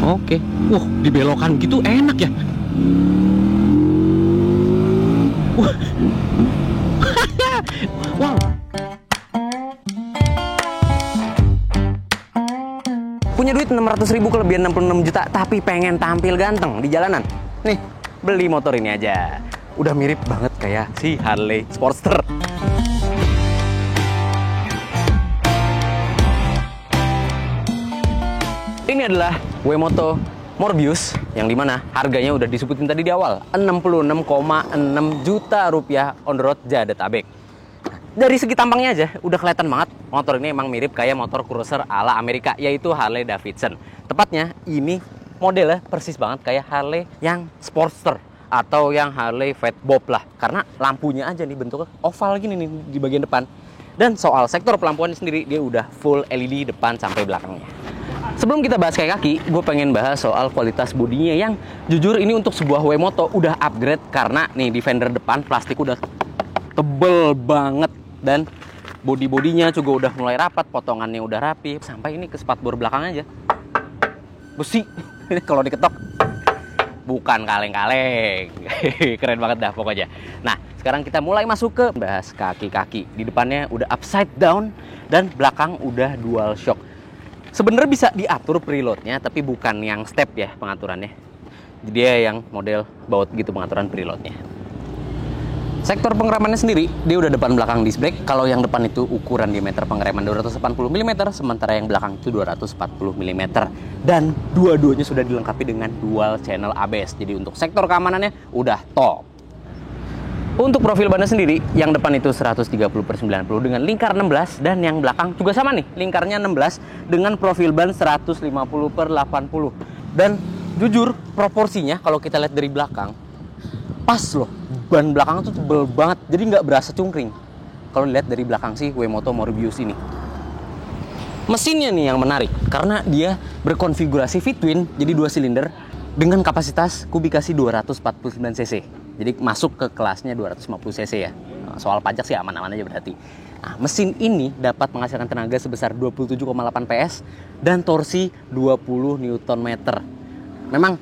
Oke. Wah, dibelokan gitu enak ya. Wah. Wow. Punya duit 600.000 kelebihan 66 juta, tapi pengen tampil ganteng di jalanan. Nih, beli motor ini aja. Udah mirip banget kayak si Harley Sportster. Ini adalah W-Moto Morbius, yang dimana harganya udah disebutin tadi di awal, 66,6 juta rupiah on the road Jabodetabek. Dari segi tampangnya aja udah kelihatan banget motor ini emang mirip kayak motor cruiser ala Amerika, yaitu Harley Davidson. Tepatnya ini modelnya persis banget kayak Harley yang Sportster atau yang Harley Fat Bob lah, karena lampunya aja nih bentuknya oval gini nih di bagian depan. Dan soal sektor pelampuan sendiri, dia udah full LED depan sampai belakangnya. Sebelum kita bahas kayak kaki, gue pengen bahas soal kualitas bodinya yang jujur ini untuk sebuah W-Moto udah upgrade, karena nih di fender depan plastik udah tebel banget dan bodinya juga udah mulai rapat, potongannya udah rapi, sampai ini ke spatbor belakang aja besi. Ini kalau diketok bukan kaleng-kaleng. Keren banget dah pokoknya. Nah, sekarang kita mulai masuk ke bahas kaki-kaki. Di depannya udah upside down dan belakang udah dual shock. Sebenarnya bisa diatur preloadnya, tapi bukan yang step ya pengaturannya. Dia yang model baut gitu pengaturan preloadnya. Sektor pengeremannya sendiri, dia udah depan belakang disc brake. Kalau yang depan itu ukuran diameter pengereman 280 mm, sementara yang belakang itu 240 mm. Dan dua-duanya sudah dilengkapi dengan dual channel ABS. Jadi untuk sektor keamanannya udah top. Untuk profil bannya sendiri, yang depan itu 130/90 dengan lingkar 16, dan yang belakang juga sama nih, lingkarnya 16 dengan profil ban 150/80. Dan jujur proporsinya kalau kita lihat dari belakang pas loh, ban belakang tuh tebel banget, jadi nggak berasa cungkring kalau dilihat dari belakang sih W-Moto Morbius ini. Mesinnya nih yang menarik karena dia berkonfigurasi V-twin, jadi 2 silinder dengan kapasitas kubikasi 249 cc. Jadi masuk ke kelasnya 250 cc ya. Soal pajak sih aman-aman aja berarti. Nah, mesin ini dapat menghasilkan tenaga sebesar 27,8 PS dan torsi 20 Nm. Memang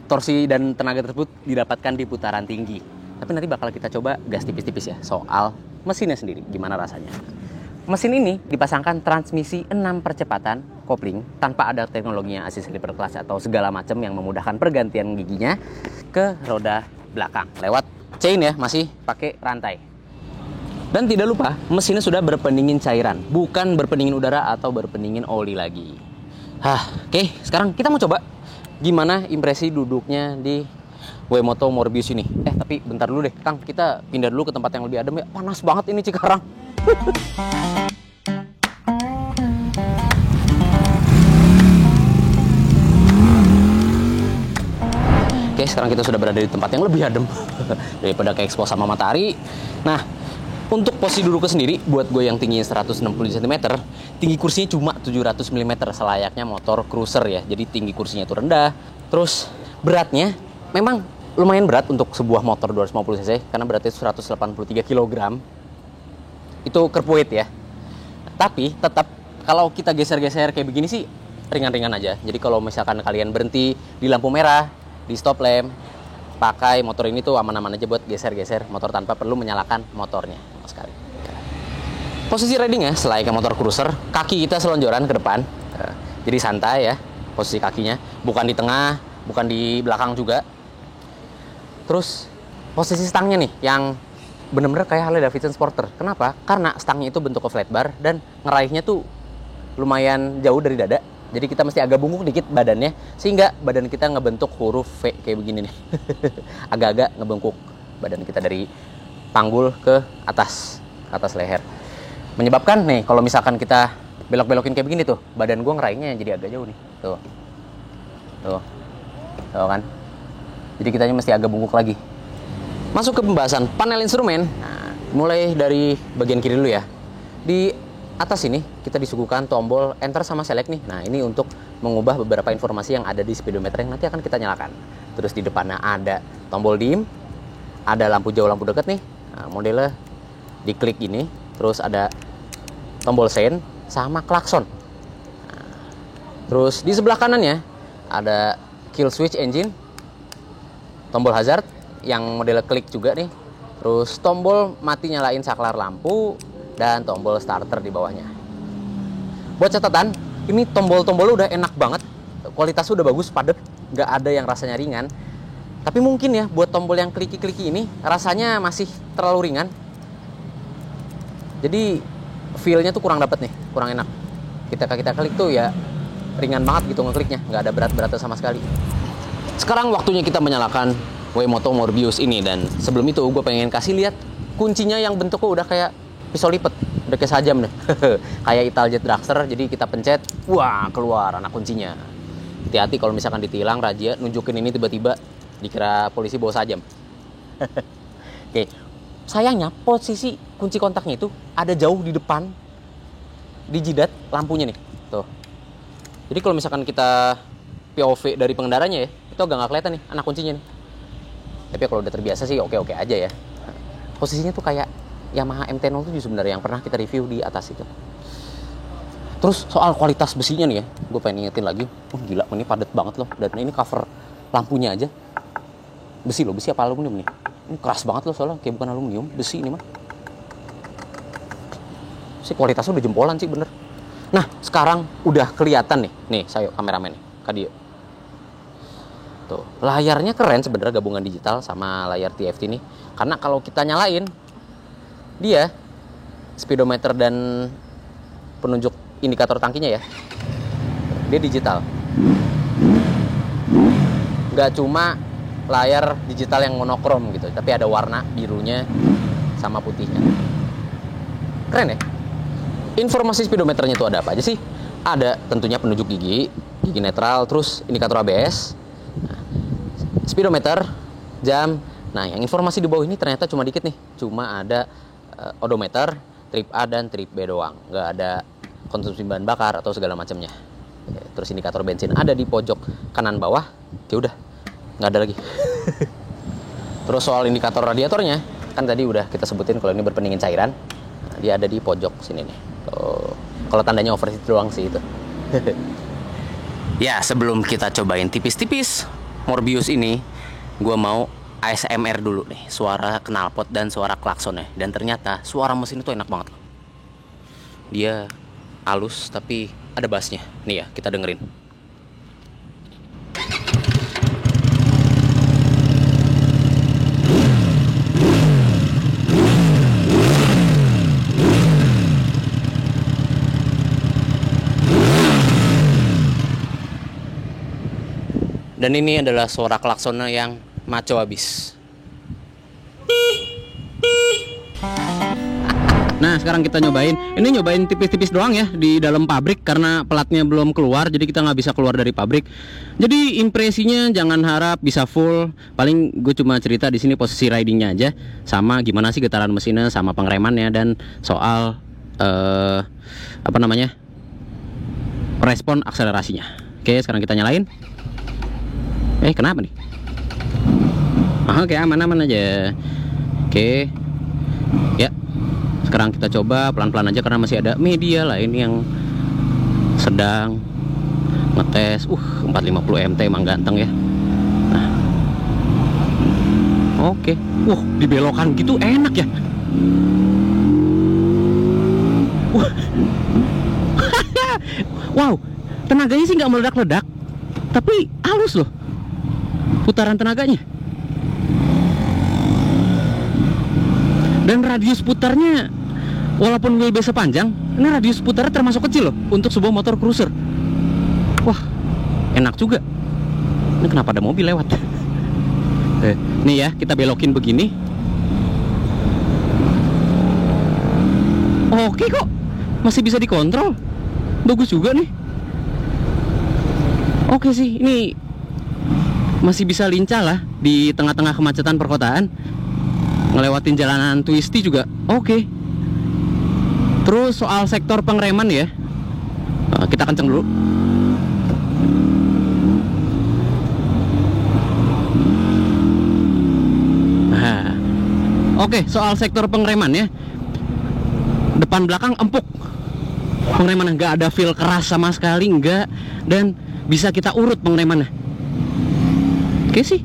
torsi dan tenaga tersebut didapatkan di putaran tinggi. Tapi nanti bakal kita coba gas tipis-tipis ya soal mesinnya sendiri, gimana rasanya. Mesin ini dipasangkan transmisi 6 percepatan kopling tanpa ada teknologinya assist slipper clutch atau segala macam yang memudahkan pergantian giginya ke roda belakang. Lewat chain ya, masih pakai rantai. Dan tidak lupa, mesinnya sudah berpendingin cairan, bukan berpendingin udara atau berpendingin oli lagi. Oke, sekarang kita mau coba gimana impresi duduknya di W-Moto Morbius ini. Tapi bentar dulu deh, Kang. Kita pindah dulu ke tempat yang lebih adem ya. Panas banget ini Cikarang. Oke, sekarang kita sudah berada di tempat yang lebih adem daripada ke expose sama matahari. Nah, untuk posisi duduknya sendiri, buat gue yang tingginya 160 cm, tinggi kursinya cuma 700 mm, selayaknya motor cruiser ya. Jadi tinggi kursinya itu rendah. Terus beratnya memang lumayan berat untuk sebuah motor 250 cc, karena beratnya 183 kg. Itu curb weight ya. Tapi tetap kalau kita geser-geser kayak begini sih ringan-ringan aja. Jadi kalau misalkan kalian berhenti di lampu merah, di stop lamp, pakai motor ini tuh aman-aman aja buat geser-geser motor tanpa perlu menyalakan motornya sama sekali. Posisi ridingnya selayaknya motor cruiser, kaki kita selonjoran ke depan, jadi santai ya posisi kakinya, bukan di tengah, bukan di belakang juga. Terus posisi stangnya nih yang bener-bener kayak Harley Davidson Sporter. Kenapa? Karena stangnya itu bentuknya flat bar dan ngeraihnya tuh lumayan jauh dari dada. Jadi kita mesti agak bungkuk dikit badannya, sehingga badan kita ngebentuk huruf V kayak begini nih. Agak-agak ngebengkuk badan kita dari panggul ke atas leher. Menyebabkan nih kalau misalkan kita belok-belokin kayak begini tuh, badan gua ngeraihnya jadi agak jauh nih. Tuh kan? Jadi kitanya mesti agak bungkuk lagi. Masuk ke pembahasan panel instrumen. Nah, mulai dari bagian kiri dulu ya. Di atas ini kita disuguhkan tombol enter sama select nih. Nah, ini untuk mengubah beberapa informasi yang ada di speedometer yang nanti akan kita nyalakan. Terus di depannya ada tombol dim, ada lampu jauh, lampu dekat nih. Nah, modelnya diklik ini. Terus ada tombol sein sama klakson. Nah, terus di sebelah kanannya Ada kill switch engine, tombol hazard yang model klik juga nih, terus tombol mati nyalain saklar lampu, dan tombol starter di bawahnya. Buat catatan, ini tombol-tombol udah enak banget, kualitasnya udah bagus, padet, nggak ada yang rasanya ringan. Tapi mungkin ya buat tombol yang kliki-kliki ini rasanya masih terlalu ringan. Jadi feel-nya tuh kurang dapet nih, kurang enak. Kita klik tuh ya ringan banget gitu ngekliknya, nggak ada berat-beratnya sama sekali. Sekarang waktunya kita menyalakan Wemoto Morbius ini, dan sebelum itu gue pengen kasih lihat kuncinya yang bentuknya udah kayak pisau lipat, udah kayak sajam deh. Kayak Italjet Dragster, jadi kita pencet, wah keluar anak kuncinya. Hati-hati kalau misalkan ditilang razia nunjukin ini tiba-tiba dikira polisi bawa sajam. Oke, sayangnya posisi kunci kontaknya itu ada jauh di depan di jidat lampunya nih, tuh. Jadi kalau misalkan kita POV dari pengendaranya ya, itu agak nggak kelihatan nih anak kuncinya nih. Tapi kalau udah terbiasa sih oke-oke aja ya. Posisinya tuh kayak Yamaha MT-07 sebenarnya yang pernah kita review di atas itu. Terus soal kualitas besinya nih ya, gue pengen ingetin lagi. Gila, ini padat banget loh. Dan ini cover lampunya aja besi loh, besi apa aluminium nih? Ini keras banget loh soalnya, kayak bukan aluminium, besi ini mah. Sih kualitasnya udah jempolan sih bener. Nah, sekarang udah kelihatan nih. Nih, saya kameramen nih, Kadio. Tuh, layarnya keren sebenarnya, gabungan digital sama layar TFT nih. Karena kalau kita nyalain, dia speedometer dan penunjuk indikator tangkinya ya, dia digital. Nggak cuma layar digital yang monokrom gitu, tapi ada warna birunya sama putihnya. Keren ya? Informasi speedometernya itu ada apa aja sih? Ada tentunya penunjuk gigi netral, terus indikator ABS, speedometer, jam. Nah, yang informasi di bawah ini ternyata cuma dikit nih. Cuma ada odometer, trip A dan trip B doang. Nggak ada konsumsi bahan bakar atau segala macamnya. Terus indikator bensin ada di pojok kanan bawah. Ya udah, nggak ada lagi. Terus soal indikator radiatornya, kan tadi udah kita sebutin kalau ini berpendingin cairan. Nah, dia ada di pojok sini nih. Kalau tandanya overheat doang sih itu. Ya, sebelum kita cobain tipis-tipis Morbius ini, gue mau ASMR dulu nih, suara knalpot dan suara klaksonnya. Dan ternyata suara mesin itu enak banget. Dia halus tapi ada bassnya. Nih ya, kita dengerin. Dan ini adalah suara klaksonnya yang maco abis. Nah, sekarang kita nyobain. Ini nyobain tipis-tipis doang ya di dalam pabrik karena pelatnya belum keluar, jadi kita nggak bisa keluar dari pabrik. Jadi impresinya jangan harap bisa full. Paling gue cuma cerita di sini posisi ridingnya aja, sama gimana sih getaran mesinnya, sama pengeremannya, dan soal respon akselerasinya. Oke, sekarang kita nyalain. Kenapa nih? Oke, aman-aman aja. Oke. Ya. Sekarang kita coba pelan-pelan aja karena masih ada media lain yang sedang ngetes. 450 MT emang ganteng ya. Nah. Oke. Dibelokan gitu enak ya. Wow, tenaganya sih nggak meledak-ledak, tapi halus loh putaran tenaganya. Dan radius putarnya, walaupun wheelbase panjang, ini radius putarnya termasuk kecil loh untuk sebuah motor cruiser. Wah, enak juga. Ini kenapa ada mobil lewat? Nih ya, kita belokin begini. Oke kok, masih bisa dikontrol. Bagus juga nih. Oke sih, ini masih bisa lincah lah di tengah-tengah kemacetan perkotaan. Ngelewatin jalanan twisty juga oke. Terus soal sektor pengereman ya, kita kenceng dulu. Oke, soal sektor pengereman ya, depan belakang empuk. Pengereman nggak ada feel keras sama sekali, enggak. Dan bisa kita urut pengeremannya. Oke sih,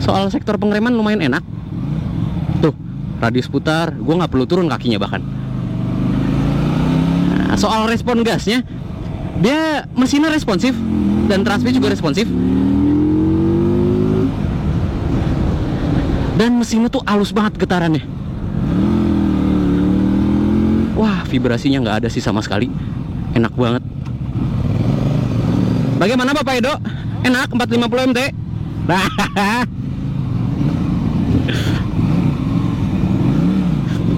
soal sektor pengereman lumayan enak. Tuh, radius putar, gue nggak perlu turun kakinya bahkan. Nah, soal respon gasnya, dia mesinnya responsif dan transmisi juga responsif. Dan mesinnya tuh halus banget getarannya. Wah, vibrasinya nggak ada sih sama sekali. Enak banget. Bagaimana Bapak Edo? Enak 450 MT?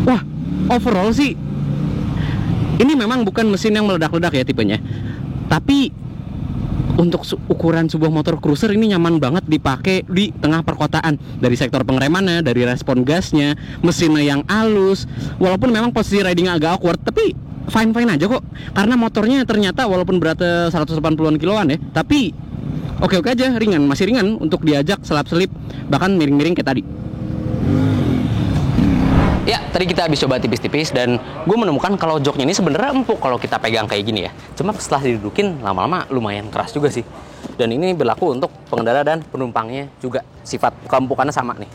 Wah, overall sih ini memang bukan mesin yang meledak-ledak ya tipenya. Tapi untuk ukuran sebuah motor cruiser ini nyaman banget dipakai di tengah perkotaan. Dari sektor pengeremannya, dari respon gasnya, mesinnya yang halus. Walaupun memang posisi ridingnya agak awkward, tapi fine-fine aja kok. Karena motornya ternyata walaupun beratnya 180-an kiloan ya, tapi oke-oke aja, ringan, masih ringan untuk diajak selap-selip, bahkan miring-miring kayak tadi. Ya, tadi kita habis coba tipis-tipis dan gue menemukan kalau joknya ini sebenarnya empuk kalau kita pegang kayak gini ya. Cuma setelah didudukin lama-lama lumayan keras juga sih. Dan ini berlaku untuk pengendara dan penumpangnya juga. Sifat keempukannya sama nih.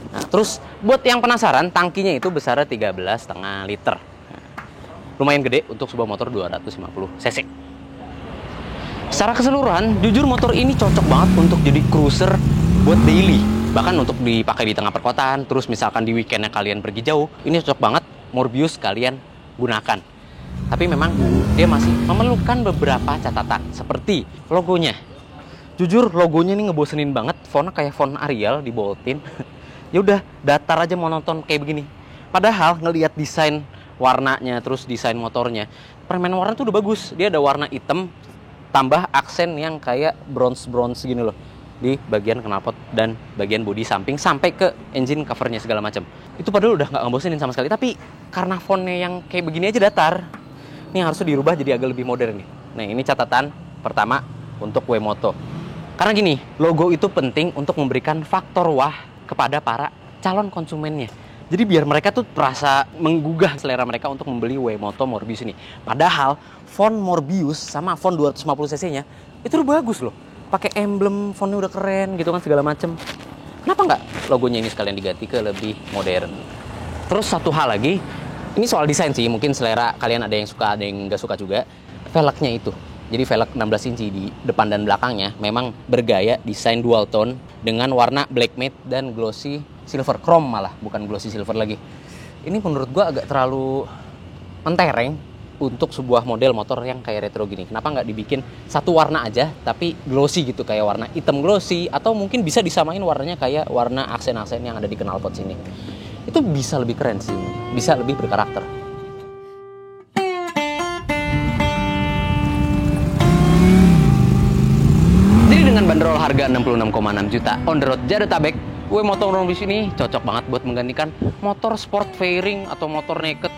Nah, terus buat yang penasaran, tangkinya itu besarnya 13,5 liter. Lumayan gede untuk sebuah motor 250 cc. Secara keseluruhan, jujur motor ini cocok banget untuk jadi cruiser buat daily. Bahkan untuk dipakai di tengah perkotaan, terus misalkan di weekendnya kalian pergi jauh, ini cocok banget Morbius kalian gunakan. Tapi memang dia masih memerlukan beberapa catatan, seperti logonya. Jujur logonya ini ngebosenin banget, fontnya kayak font Arial diboltin. Ya udah, datar aja monoton kayak begini. Padahal ngelihat desain warnanya, terus desain motornya, permen warna tuh udah bagus. Dia ada warna hitam, tambah aksen yang kayak bronze gini loh di bagian knalpot dan bagian bodi samping sampai ke engine covernya segala macam. Itu padahal udah nggak ngebosenin sama sekali, tapi karena fontnya yang kayak begini aja datar, ini harusnya dirubah jadi agak lebih modern nih. Nah, ini catatan pertama untuk Wemoto. Karena gini, logo itu penting untuk memberikan faktor wah kepada para calon konsumennya. Jadi biar mereka tuh terasa menggugah selera mereka untuk membeli Wemoto Morbius ini. Padahal font Morbius sama font 250 cc-nya itu udah bagus loh. Pakai emblem, fontnya udah keren gitu kan segala macem. Kenapa nggak logonya ini sekalian diganti ke lebih modern? Terus satu hal lagi, ini soal desain sih, mungkin selera kalian ada yang suka, ada yang nggak suka juga. Velgnya itu, jadi velg 16 inci di depan dan belakangnya memang bergaya desain dual tone dengan warna black matte dan glossy silver, chrome malah, bukan glossy silver lagi. Ini menurut gua agak terlalu mentereng untuk sebuah model motor yang kayak retro gini. Kenapa nggak dibikin satu warna aja tapi glossy gitu, kayak warna hitam glossy, atau mungkin bisa disamain warnanya kayak warna aksen-aksen yang ada di knalpot sini. Itu bisa lebih keren sih, bisa lebih berkarakter. Jadi dengan bandrol harga 66,6 juta on the road Jabodetabek, Wemoto Morbius ini cocok banget buat menggantikan motor sport fairing atau motor naked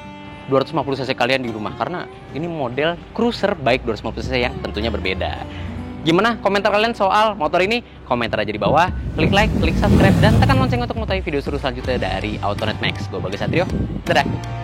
250 cc kalian di rumah, karena ini model cruiser baik 250 cc yang tentunya berbeda. Gimana komentar kalian soal motor ini? Komentar aja di bawah, klik like, klik subscribe, dan tekan lonceng untuk mengetahui video seru selanjutnya dari Autonet Max. Gue Bagas Satrio, dadah!